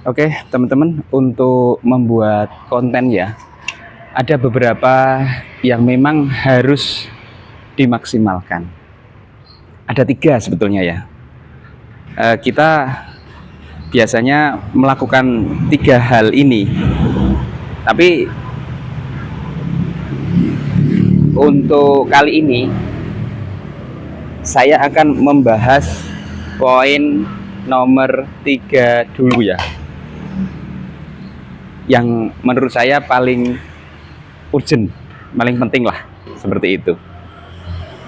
Oke, teman-teman, untuk membuat konten ya, ada beberapa yang memang harus dimaksimalkan. Ada 3 sebetulnya ya. Kita biasanya melakukan 3 hal ini, tapi untuk kali ini saya akan membahas poin nomor 3 dulu ya, yang menurut saya paling urgent, paling penting lah, seperti itu.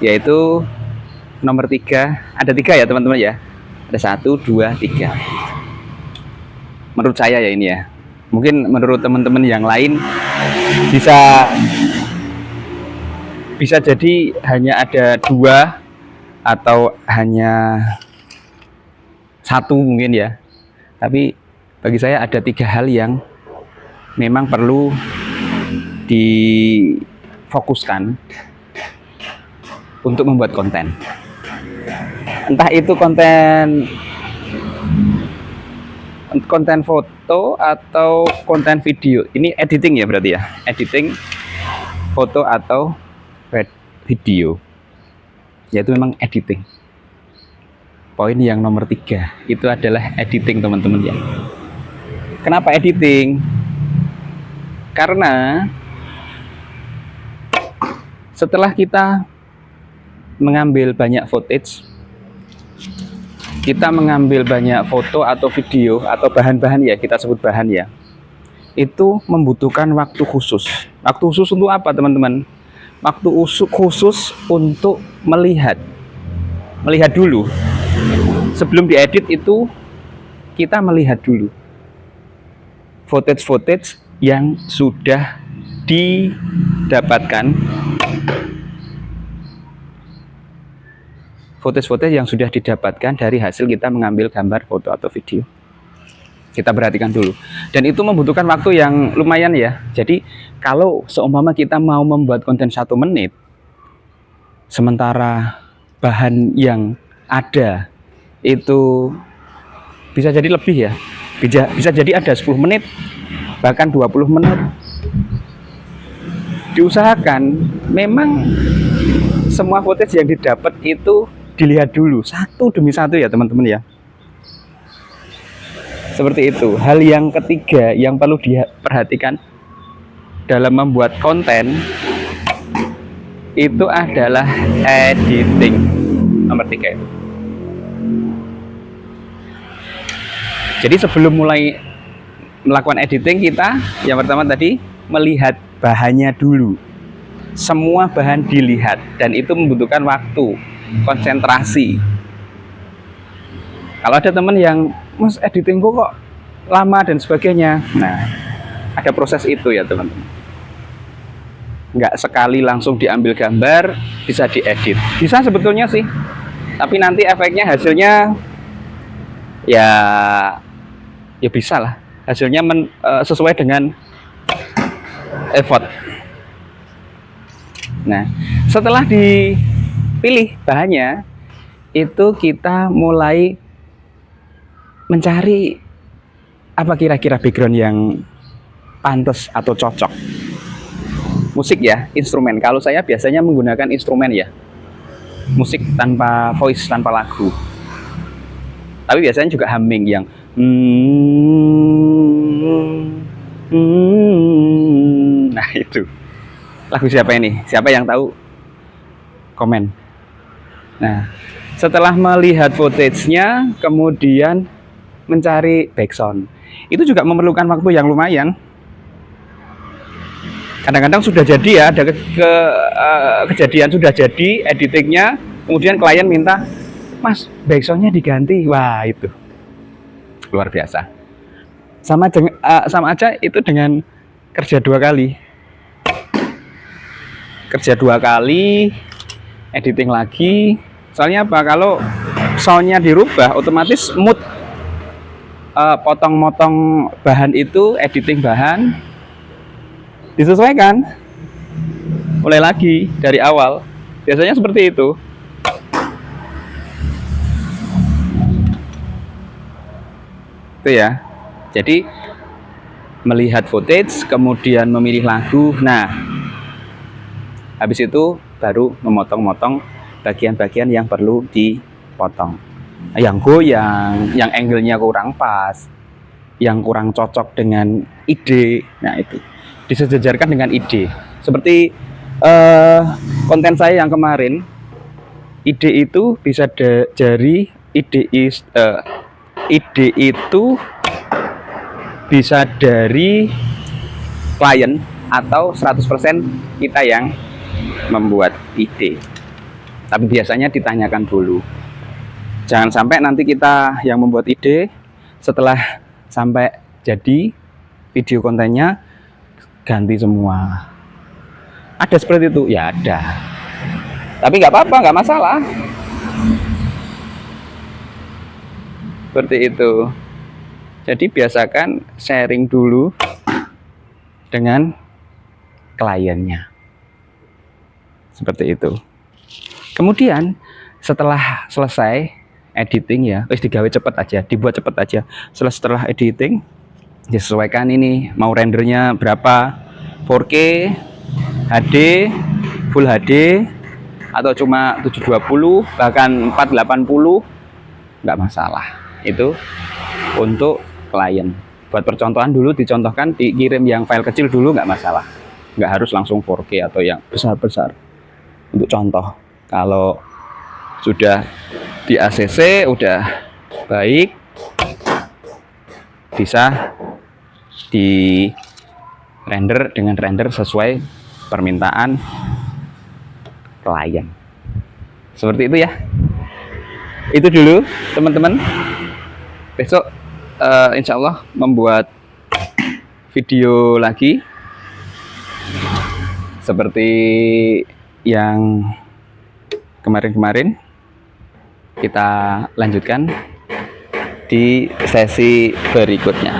Yaitu nomor 3, ada 3 ya teman-teman ya. Ada 1, 2, 3. Menurut saya ya ini ya. Mungkin menurut teman-teman yang lain bisa jadi hanya ada 2 atau hanya 1 mungkin ya. Tapi bagi saya ada 3 hal yang memang perlu difokuskan untuk membuat konten. Entah itu konten foto atau konten video. Ini editing ya berarti ya. Editing foto atau video. Yaitu memang editing. Poin yang nomor 3 itu adalah editing, teman-teman ya. Kenapa editing? Karena setelah kita mengambil banyak footage, kita mengambil banyak foto atau video atau bahan-bahan ya, kita sebut bahan ya, itu membutuhkan waktu khusus. Waktu khusus untuk apa, teman-teman? Waktu khusus untuk melihat dulu. Sebelum diedit itu kita melihat dulu footage yang sudah didapatkan, dari hasil kita mengambil gambar, foto atau video. Kita perhatikan dulu, dan itu membutuhkan waktu yang lumayan ya. Jadi kalau seumpama kita mau membuat konten 1 menit, sementara bahan yang ada itu bisa jadi lebih ya, bisa jadi ada 10 menit bahkan 20 menit. Diusahakan memang semua footage yang didapat itu dilihat dulu satu demi satu ya teman-teman ya. Seperti itu. Hal yang ketiga yang perlu diperhatikan dalam membuat konten itu adalah editing. Nomor 3 itu. Jadi sebelum mulai melakukan editing, kita yang pertama tadi melihat bahannya dulu. Semua bahan dilihat, dan itu membutuhkan waktu, konsentrasi. Kalau ada teman yang, "Mas, editing kok lama dan sebagainya." Nah, ada proses itu ya teman-teman. Nggak sekali langsung diambil gambar bisa diedit. Bisa sebetulnya sih, tapi nanti efeknya, hasilnya ya bisa lah. Hasilnya sesuai dengan effort. Nah, setelah dipilih bahannya, itu kita mulai mencari apa kira-kira background yang pantas atau cocok. Musik ya, instrumen. Kalau saya biasanya menggunakan instrumen ya, musik tanpa voice, tanpa lagu. Tapi biasanya juga humming yang nah itu. Lagu siapa ini? Siapa yang tahu? Komen. Nah, setelah melihat footage-nya, kemudian mencari background. Itu juga memerlukan waktu yang lumayan. Kadang-kadang sudah jadi ya, ada kejadian sudah jadi editingnya, kemudian klien minta, "Mas, background-nya diganti." Wah, itu luar biasa. Sama aja itu dengan kerja 2 kali. Kerja 2 kali, editing lagi. Soalnya apa? Kalau soundnya dirubah, otomatis mood potong-motong bahan itu, editing bahan disesuaikan. Mulai lagi dari awal. Biasanya seperti itu. Itu ya. Jadi melihat footage, kemudian memilih lagu. Nah, habis itu baru memotong-motong bagian-bagian yang perlu dipotong. Yang goyang, yang angle-nya kurang pas, yang kurang cocok dengan ide. Nah, itu disejajarkan dengan ide. Seperti konten saya yang kemarin, ide itu bisa dari ide itu bisa dari klien atau 100% kita yang membuat ide. Tapi biasanya ditanyakan dulu. Jangan sampai nanti kita yang membuat ide, setelah sampai jadi video kontennya ganti semua. Ada seperti itu? Ya ada. Tapi nggak apa-apa, nggak masalah. Seperti itu. Jadi biasakan sharing dulu dengan kliennya. Seperti itu. Kemudian setelah selesai editing ya, digawe cepet aja, dibuat cepet aja. Setelah editing, disesuaikan ini mau rendernya berapa, 4K, HD, Full HD, atau cuma 720, bahkan 480, nggak masalah. Itu untuk klien. Buat percontohan dulu, dicontohkan, dikirim yang file kecil dulu, nggak masalah. Nggak harus langsung 4K atau yang besar-besar. Untuk contoh, kalau sudah di ACC, udah baik, bisa di render dengan render sesuai permintaan klien. Seperti itu ya. Itu dulu teman-teman. Besok insya Allah membuat video lagi seperti yang kemarin-kemarin. Kita lanjutkan di sesi berikutnya.